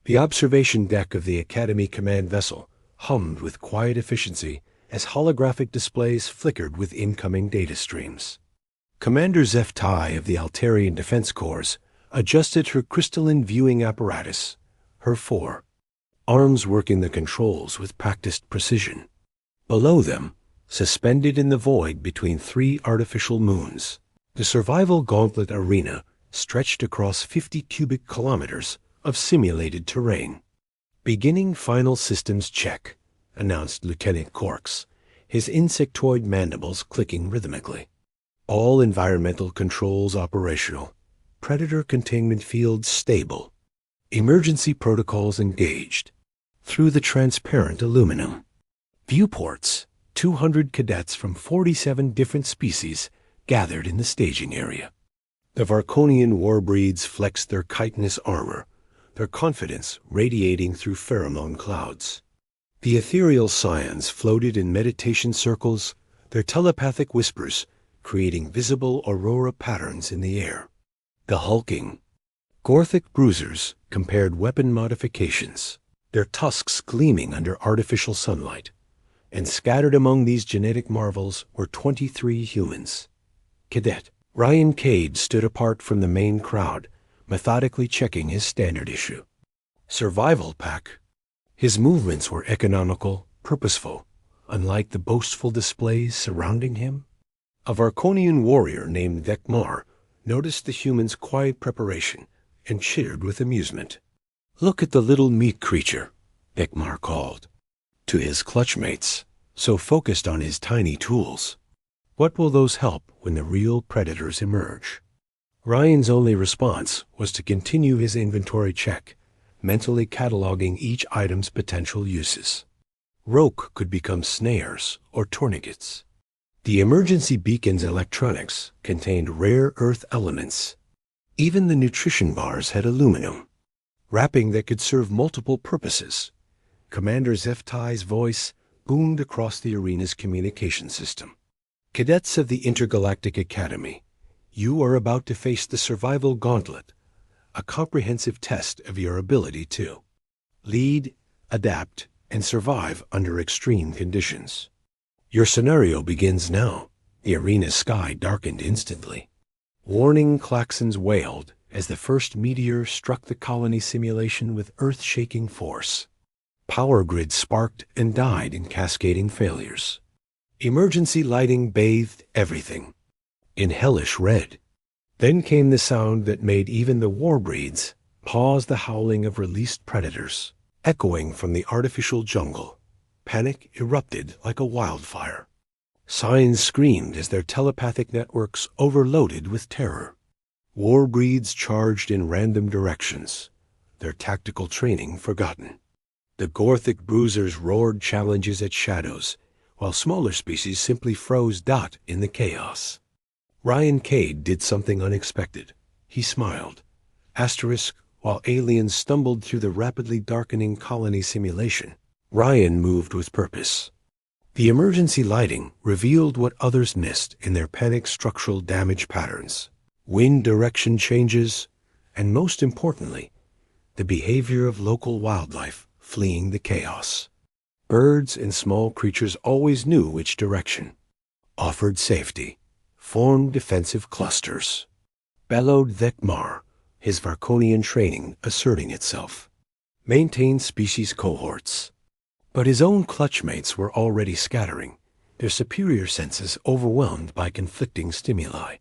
The observation deck of the Academy command vessel hummed with quiet efficiency as holographic displays flickered with incoming data streams. Commander HFY of the Altarian Defense Corps adjusted her crystalline viewing apparatus, her four arms working the controls with practiced precision. Below them, suspended in the void between three artificial moons, the survival gauntlet arena stretched across 50 cubic kilometers of simulated terrain. "Beginning final systems check," announced Lieutenant Corks, his insectoid mandibles clicking rhythmically. "All environmental controls operational. Predator containment fields stable. Emergency protocols engaged. Through the transparent aluminum. Viewports, 200 cadets from 47 different species gathered in the staging area." The Varkonian warbreeds flexed their chitinous armor, their confidence radiating through pheromone clouds. The ethereal scions floated in meditation circles, their telepathic whispers creating visible aurora patterns in the air. The hulking, Gorthic bruisers compared weapon modifications, their tusks gleaming under artificial sunlight, and scattered among these genetic marvels were 23 humans. Cadet Ryan Cade stood apart from the main crowd, methodically checking his standard issue survival pack. His movements were economical, purposeful, unlike the boastful displays surrounding him. A Varkonian warrior named Vekmar noticed the humans' quiet preparation and cheered with amusement. "Look at the little meat creature," Vekmar called to his clutchmates, so focused on his tiny tools. "What will those help when the real predators emerge?" Ryan's only response was to continue his inventory check, mentally cataloging each item's potential uses. Roke could become snares or tourniquets. The emergency beacon's electronics contained rare earth elements. Even the nutrition bars had aluminum, wrapping that could serve multiple purposes. Commander HFY's voice boomed across the arena's communication system. "Cadets of the Intergalactic Academy, you are about to face the survival gauntlet, a comprehensive test of your ability to lead, adapt, and survive under extreme conditions. Your scenario begins now." The arena's sky darkened instantly. Warning klaxons wailed as the first meteor struck the colony simulation with earth-shaking force. Power grids sparked and died in cascading failures. Emergency lighting bathed everything in hellish red. Then came the sound that made even the warbreeds pause, the howling of released predators, echoing from the artificial jungle. Panic erupted like a wildfire. Signs screamed as their telepathic networks overloaded with terror. Warbreeds charged in random directions, their tactical training forgotten. The Gorthic bruisers roared challenges at shadows, while smaller species simply froze in the chaos. Ryan Cade did something unexpected. He smiled. While aliens stumbled through the rapidly darkening colony simulation, Ryan moved with purpose. The emergency lighting revealed what others missed in their panic structural damage patterns, wind direction changes, and most importantly, the behavior of local wildlife fleeing the chaos. Birds and small creatures always knew which direction offered safety, formed defensive clusters. Bellowed Vekmar, his Varkonian training asserting itself. Maintained species cohorts. But his own clutchmates were already scattering, their superior senses overwhelmed by conflicting stimuli.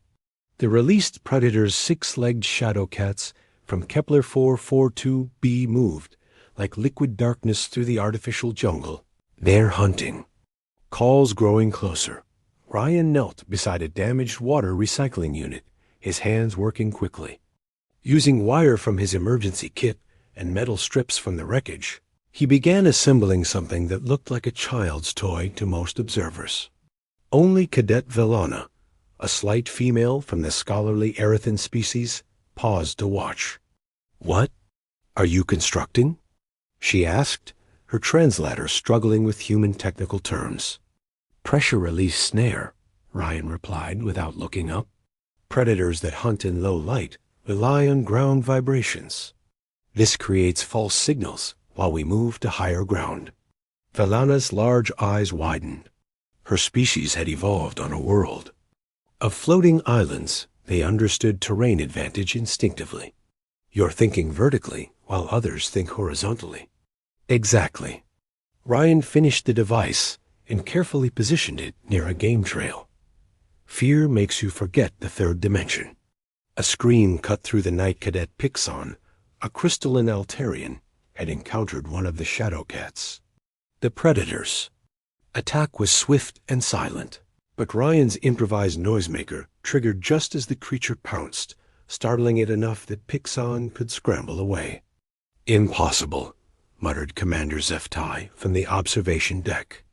The released predator's six-legged shadow cats from Kepler 442b moved like liquid darkness through the artificial jungle. They're hunting. Calls growing closer. Ryan knelt beside a damaged water recycling unit, his hands working quickly. Using wire from his emergency kit and metal strips from the wreckage, he began assembling something that looked like a child's toy to most observers. Only Cadet Velana, a slight female from the scholarly Erethan species, paused to watch. "What are you constructing?" she asked, her translator struggling with human technical terms. "Pressure release snare," Ryan replied without looking up. Predators that hunt in low light rely on ground vibrations. This creates false signals while we move to higher ground. Velana's large eyes widened. Her species had evolved on a world of floating islands. They understood terrain advantage instinctively. You're thinking vertically while others think horizontally. Exactly. Ryan finished the device and carefully positioned it near a game trail. Fear makes you forget the third dimension. A scream cut through the night. Cadet Pixon, a crystalline Altarian, had encountered one of the shadow cats. The predators. Attack was swift and silent, but Ryan's improvised noisemaker triggered just as the creature pounced, startling it enough that Pixon could scramble away. Impossible, muttered Commander Zeftai from the observation deck.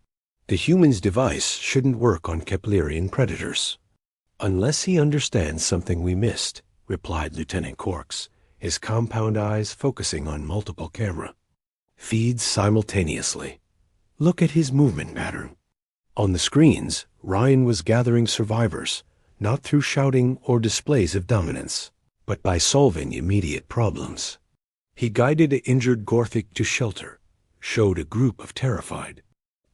The human's device shouldn't work on Keplerian predators. Unless he understands something we missed, replied Lieutenant Quarks, his compound eyes focusing on multiple camera feeds simultaneously. Look at his movement pattern. On the screens, Ryan was gathering survivors, not through shouting or displays of dominance, but by solving immediate problems. He guided an injured Gorthic to shelter, showed a group of terrified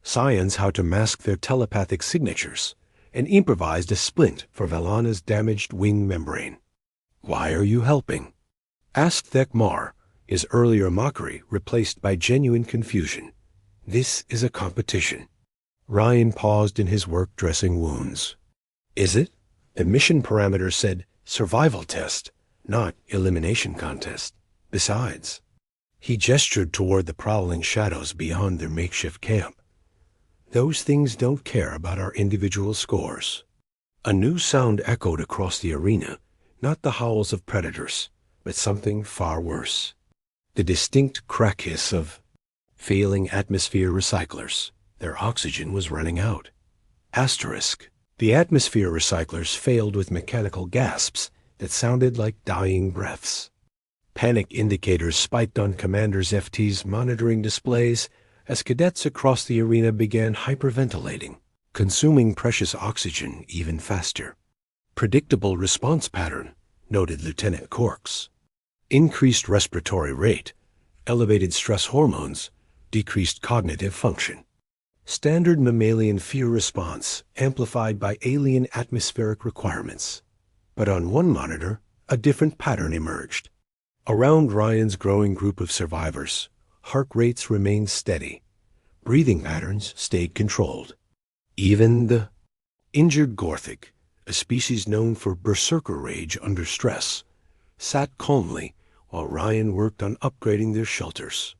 Scions how to mask their telepathic signatures, and improvised a splint for Velana's damaged wing membrane. "Why are you helping?" asked Thekmar, his earlier mockery replaced by genuine confusion. "This is a competition." Ryan paused in his work dressing wounds. "Is it?" The mission parameter said survival test, not elimination contest. Besides, he gestured toward the prowling shadows beyond their makeshift camp. Those things don't care about our individual scores. A new sound echoed across the arena, not the howls of predators, but something far worse. The distinct crack hiss of failing atmosphere recyclers. Their oxygen was running out. Asterisk. The atmosphere recyclers failed with mechanical gasps that sounded like dying breaths. Panic indicators spiked on Commander Zefti's monitoring displays as cadets across the arena began hyperventilating, consuming precious oxygen even faster. Predictable response pattern, noted Lieutenant Quarks. Increased respiratory rate, elevated stress hormones, decreased cognitive function. Standard mammalian fear response amplified by alien atmospheric requirements. But on one monitor, a different pattern emerged. Around Ryan's growing group of survivors, heart rates remained steady. Breathing patterns stayed controlled. Even the injured Gorthic, a species known for berserker rage under stress, sat calmly while Ryan worked on upgrading their shelters.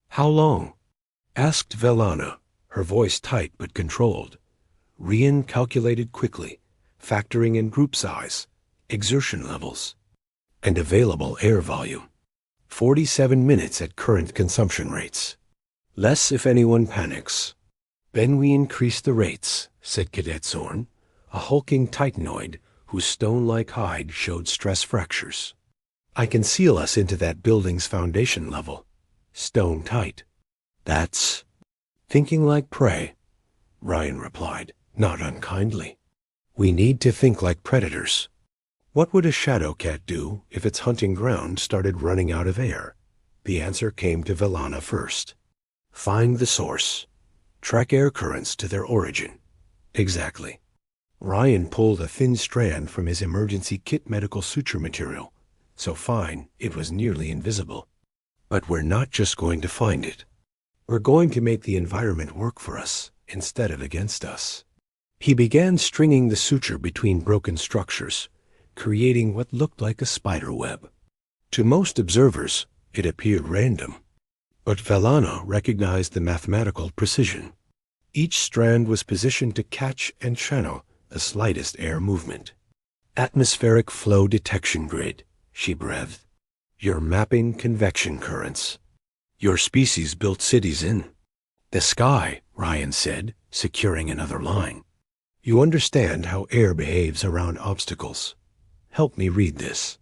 "How long?" asked Velana, her voice tight but controlled. Rian calculated quickly, factoring in group size, exertion levels, and available air volume. 47 minutes at current consumption rates. Less if anyone panics. "Then we increase the rates," said Cadet Zorn, a hulking titanoid whose stone-like hide showed stress fractures. "I can seal us into that building's foundation level. Stone tight." "That's thinking like prey," Ryan replied, not unkindly. "We need to think like predators." What would a shadow cat do if its hunting ground started running out of air? The answer came to Velana first. Find the source. Track air currents to their origin. Exactly. Ryan pulled a thin strand from his emergency kit medical suture material, so fine it was nearly invisible. But we're not just going to find it. We're going to make the environment work for us instead of against us. He began stringing the suture between broken structures, creating what looked like a spider web. To most observers, it appeared random, but Velana recognized the mathematical precision. Each strand was positioned to catch and channel the slightest air movement. "Atmospheric flow detection grid," she breathed. "You're mapping convection currents. Your species built cities in the sky," Ryan said, securing another line. "You understand how air behaves around obstacles. Help me read this."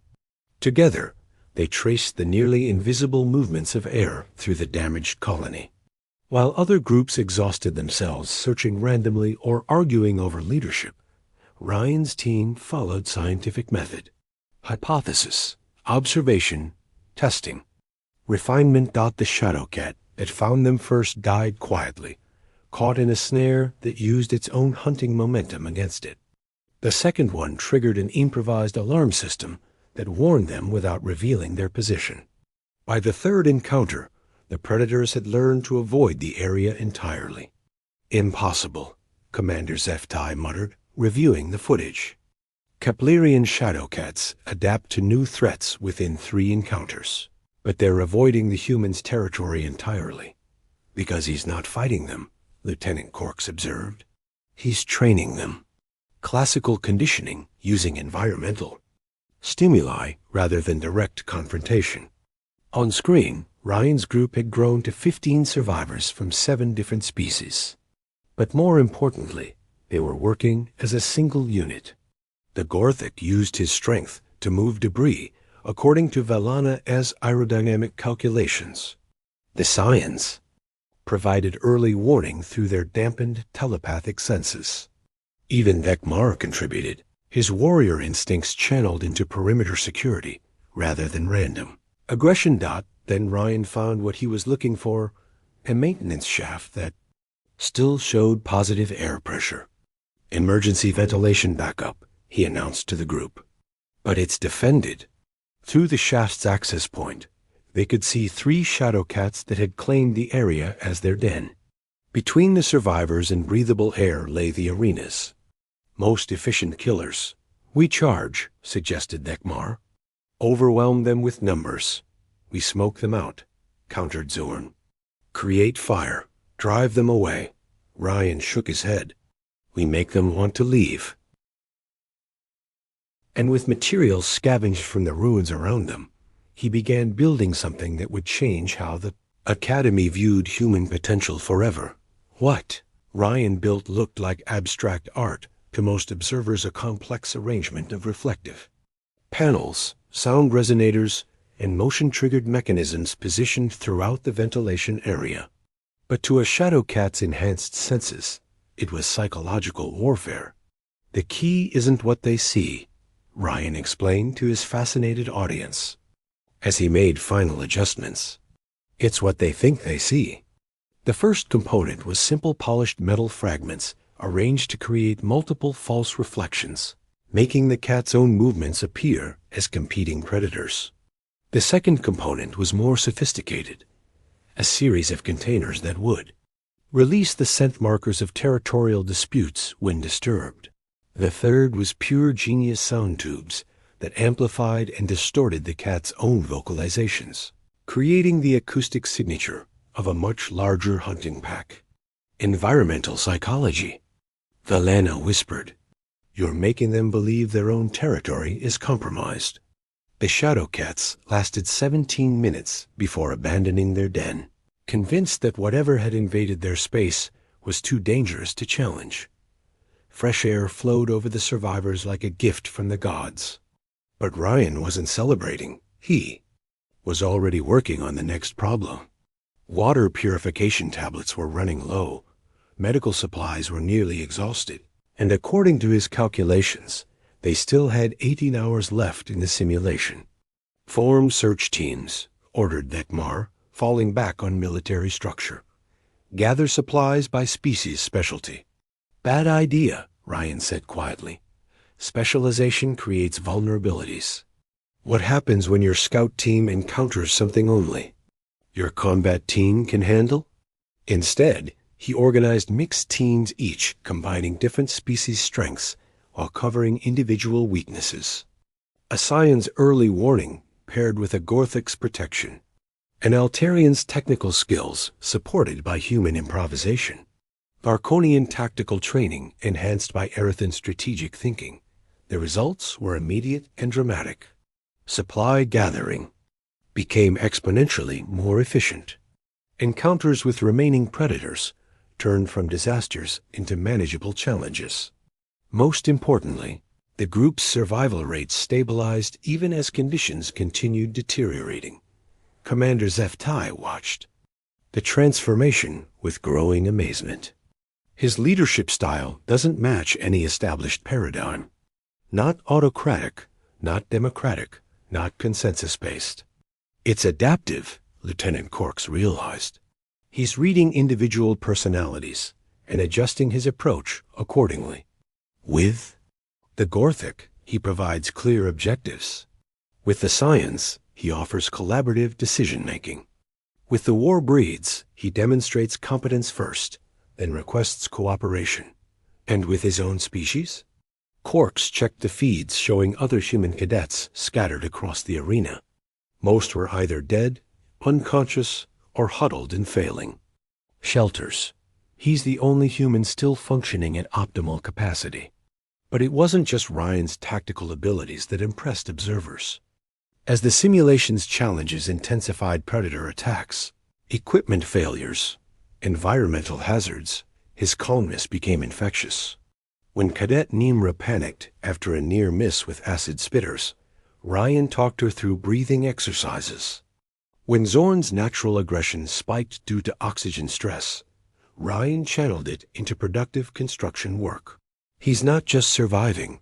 Together, they traced the nearly invisible movements of air through the damaged colony. While other groups exhausted themselves searching randomly or arguing over leadership, Ryan's team followed scientific method. Hypothesis, observation, testing. Refinement. The shadow cat that found them first died quietly, caught in a snare that used its own hunting momentum against it. The second one triggered an improvised alarm system that warned them without revealing their position. By the third encounter, the predators had learned to avoid the area entirely. Impossible, Commander Zeftai muttered, reviewing the footage. Keplerian shadow cats adapt to new threats within 3 encounters, but they're avoiding the human's territory entirely. Because he's not fighting them, Lieutenant Corks observed. He's training them. Classical conditioning using environmental stimuli rather than direct confrontation. On screen, Ryan's group had grown to 15 survivors from 7 different species. But more importantly, they were working as a single unit. The Gorthic used his strength to move debris according to Valana's aerodynamic calculations. The Scions provided early warning through their dampened telepathic senses. Even Vekmar contributed, his warrior instincts channeled into perimeter security rather than random aggression. Then Ryan found what he was looking for, a maintenance shaft that still showed positive air pressure. Emergency ventilation backup, he announced to the group. But it's defended. Through the shaft's access point, they could see 3 shadow cats that had claimed the area as their den. Between the survivors and breathable air lay the arenas. Most efficient killers. We charge, suggested Vekmar. Overwhelm them with numbers. We smoke them out, countered Zorn. Create fire. Drive them away. Ryan shook his head. We make them want to leave. And with materials scavenged from the ruins around them, he began building something that would change how the Academy viewed human potential forever. What Ryan built looked like abstract art, to most observers a complex arrangement of reflective panels, sound resonators, and motion-triggered mechanisms positioned throughout the ventilation area. But to a shadow cat's enhanced senses, it was psychological warfare. The key isn't what they see, Ryan explained to his fascinated audience as he made final adjustments. It's what they think they see. The first component was simple polished metal fragments arranged to create multiple false reflections, making the cat's own movements appear as competing predators. The second component was more sophisticated, a series of containers that would release the scent markers of territorial disputes when disturbed. The third was pure genius sound tubes that amplified and distorted the cat's own vocalizations, creating the acoustic signature of a much larger hunting pack. Environmental psychology, Valana whispered. You're making them believe their own territory is compromised. The shadow cats lasted 17 minutes before abandoning their den, convinced that whatever had invaded their space was too dangerous to challenge. Fresh air flowed over the survivors like a gift from the gods. But Ryan wasn't celebrating. He was already working on the next problem. Water purification tablets were running low. Medical supplies were nearly exhausted. And according to his calculations, they still had 18 hours left in the simulation. Form search teams, ordered Vekmar, falling back on military structure. Gather supplies by species specialty. Bad idea, Ryan said quietly. Specialization creates vulnerabilities. What happens when your scout team encounters something only your combat team can handle? Instead, he organized mixed teams, each combining different species' strengths while covering individual weaknesses. A Scion's early warning paired with a Gorthic's protection. An Altarian's technical skills supported by human improvisation. Varkonian tactical training enhanced by Erethan strategic thinking. The results were immediate and dramatic. Supply gathering became exponentially more efficient. Encounters with remaining predators turned from disasters into manageable challenges. Most importantly, the group's survival rates stabilized even as conditions continued deteriorating. Commander Zeftai watched the transformation with growing amazement. His leadership style doesn't match any established paradigm. Not autocratic, not democratic, not consensus-based. It's adaptive, Lieutenant Corks realized. He's reading individual personalities and adjusting his approach accordingly. With the Gorthic, he provides clear objectives. With the Science, he offers collaborative decision-making. With the War Breeds, he demonstrates competence first, then requests cooperation. And with his own species? Corks checked the feeds showing other human cadets scattered across the arena. Most were either dead, unconscious, or huddled and failing. Shelters. He's the only human still functioning at optimal capacity. But it wasn't just Ryan's tactical abilities that impressed observers. As the simulation's challenges intensified Predator attacks, equipment failures, environmental hazards, his calmness became infectious. When Cadet Nimra panicked after a near miss with acid spitters, Ryan talked her through breathing exercises. When Zorn's natural aggression spiked due to oxygen stress, Ryan channeled it into productive construction work. He's not just surviving,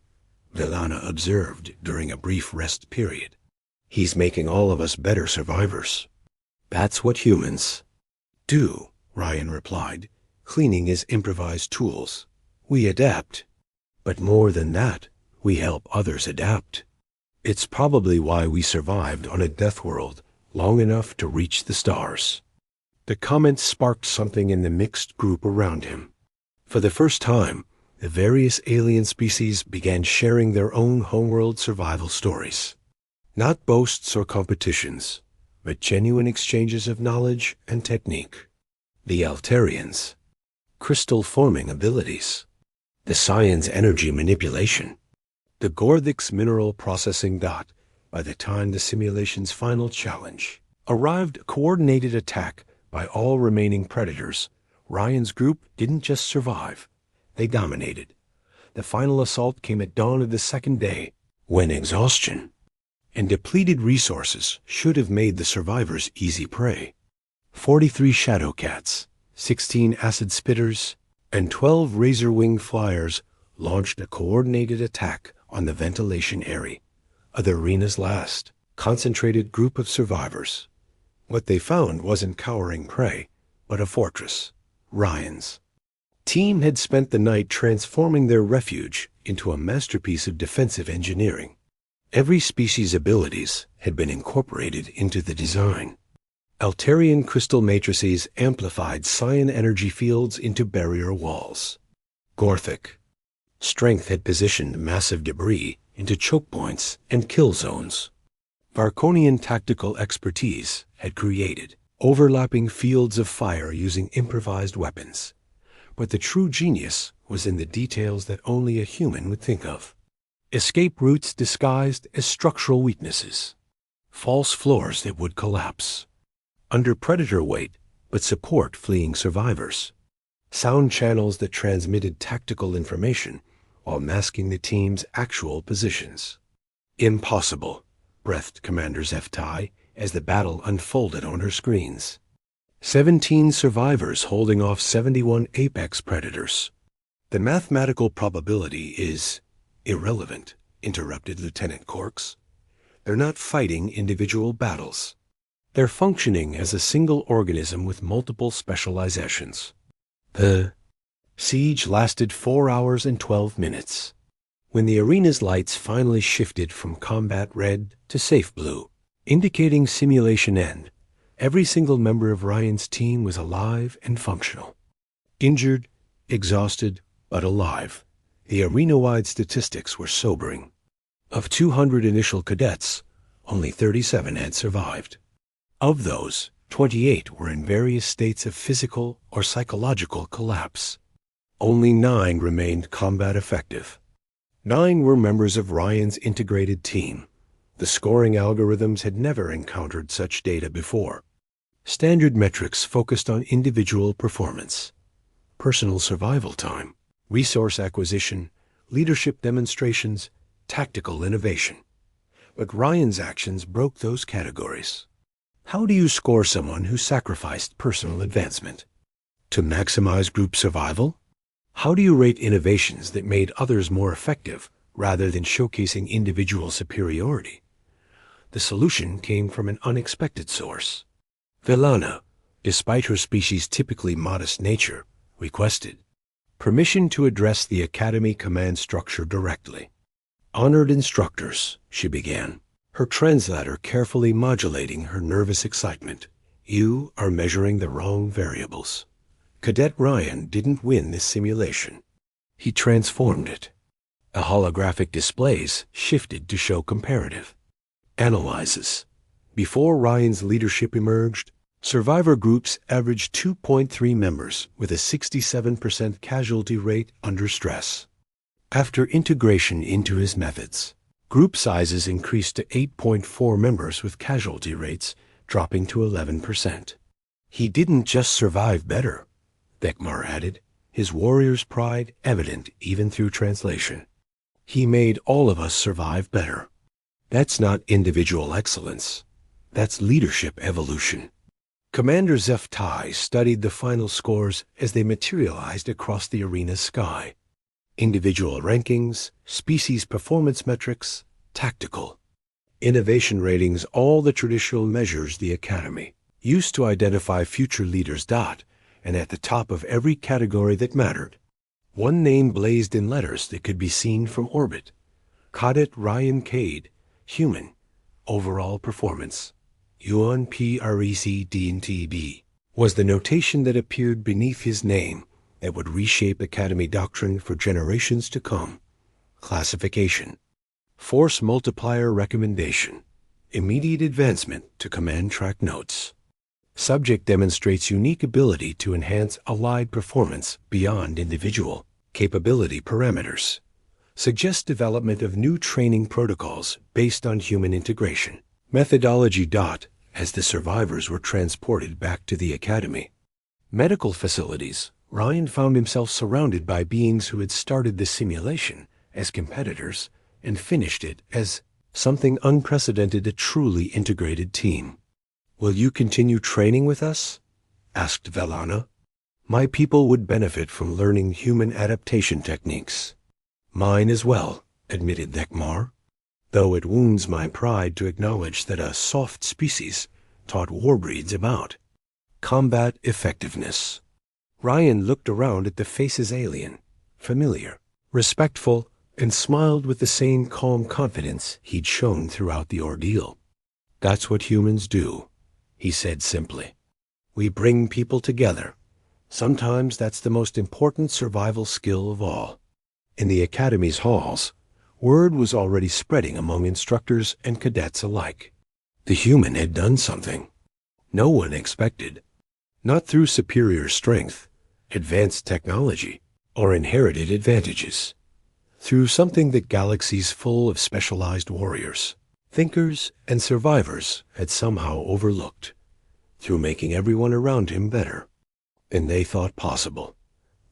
Villana observed during a brief rest period. He's making all of us better survivors. That's what humans do, Ryan replied, cleaning his improvised tools. We adapt. But more than that, we help others adapt. It's probably why we survived on a death world long enough to reach the stars. The comment sparked something in the mixed group around him. For the first time, the various alien species began sharing their own homeworld survival stories. Not boasts or competitions, but genuine exchanges of knowledge and technique. The Altarians, crystal-forming abilities. The Science energy manipulation. The Gorthic's mineral processing. By the time the simulation's final challenge arrived, a coordinated attack by all remaining Predators, Ryan's group didn't just survive, they dominated. The final assault came at dawn of the second day, when exhaustion and depleted resources should have made the survivors easy prey. 43 Shadow Cats, 16 Acid Spitters, and 12 Razor-Wing Flyers launched a coordinated attack on the ventilation area of the arena's last concentrated group of survivors. What they found wasn't cowering prey, but a fortress, Ryan's. Team had spent the night transforming their refuge into a masterpiece of defensive engineering. Every species' abilities had been incorporated into the design. Altarian crystal matrices amplified Scion energy fields into barrier walls. Gorthic. Strength had positioned massive debris into choke points and kill zones. Varkonian tactical expertise had created overlapping fields of fire using improvised weapons. But the true genius was in the details that only a human would think of. Escape routes disguised as structural weaknesses. False floors that would collapse. Under Predator weight, but support fleeing survivors. Sound channels that transmitted tactical information while masking the team's actual positions. Impossible, breathed Commander Zeftai as the battle unfolded on her screens. 17 survivors holding off 71 apex predators. The mathematical probability is irrelevant, interrupted Lieutenant Corks. They're not fighting individual battles. They're functioning as a single organism with multiple specializations. The siege lasted 4 hours and 12 minutes. When the arena's lights finally shifted from combat red to safe blue, indicating simulation end, every single member of Ryan's team was alive and functional. Injured, exhausted, but alive. The arena-wide statistics were sobering. Of 200 initial cadets, only 37 had survived. Of those, 28 were in various states of physical or psychological collapse. Only 9 remained combat effective. 9 were members of Ryan's integrated team. The scoring algorithms had never encountered such data before. Standard metrics focused on individual performance, personal survival time, resource acquisition, leadership demonstrations, tactical innovation. But Ryan's actions broke those categories. How do you score someone who sacrificed personal advancement? To maximize group survival? How do you rate innovations that made others more effective rather than showcasing individual superiority? The solution came from an unexpected source. Vellana, despite her species' typically modest nature, requested permission to address the Academy command structure directly. "Honored instructors," she began, her translator carefully modulating her nervous excitement, "you are measuring the wrong variables. Cadet Ryan didn't win this simulation. He transformed it." The holographic displays shifted to show comparative analyses. Before Ryan's leadership emerged, survivor groups averaged 2.3 members with a 67% casualty rate under stress. After integration into his methods, group sizes increased to 8.4 members with casualty rates dropping to 11%. "He didn't just survive better," Thekmar added, his warrior's pride evident even through translation. "He made all of us survive better. That's not individual excellence. That's leadership evolution." Commander Zeftai studied the final scores as they materialized across the arena's sky. Individual rankings, species performance metrics, tactical innovation ratings, all the traditional measures the Academy used to identify future leaders. And at the top of every category that mattered, one name blazed in letters that could be seen from orbit: Cadet Ryan Cade, human, overall performance. Yuan PREC D&TB was the notation that appeared beneath his name that would reshape Academy doctrine for generations to come. Classification. Force multiplier recommendation. Immediate advancement to command track notes. Subject demonstrates unique ability to enhance allied performance beyond individual capability parameters. Suggests development of new training protocols based on human integration. Methodology. As the survivors were transported back to the Academy medical facilities, Ryan found himself surrounded by beings who had started the simulation as competitors and finished it as something unprecedented, a truly integrated team. "Will you continue training with us?" asked Vellana. "My people would benefit from learning human adaptation techniques." "Mine as well," admitted Thekmar, "though it wounds my pride to acknowledge that a soft species taught warbreeds about combat effectiveness." Ryan looked around at the faces alien, familiar, respectful, and smiled with the same calm confidence he'd shown throughout the ordeal. "That's what humans do," he said simply. "We bring people together. Sometimes that's the most important survival skill of all." In the Academy's halls, word was already spreading among instructors and cadets alike. The human had done something no one expected. Not through superior strength, advanced technology, or inherited advantages. Through something that galaxies full of specialized warriors, thinkers, and survivors had somehow overlooked. Through making everyone around him better than they thought possible.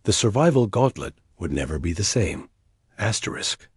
The survival gauntlet would never be the same. Asterisk.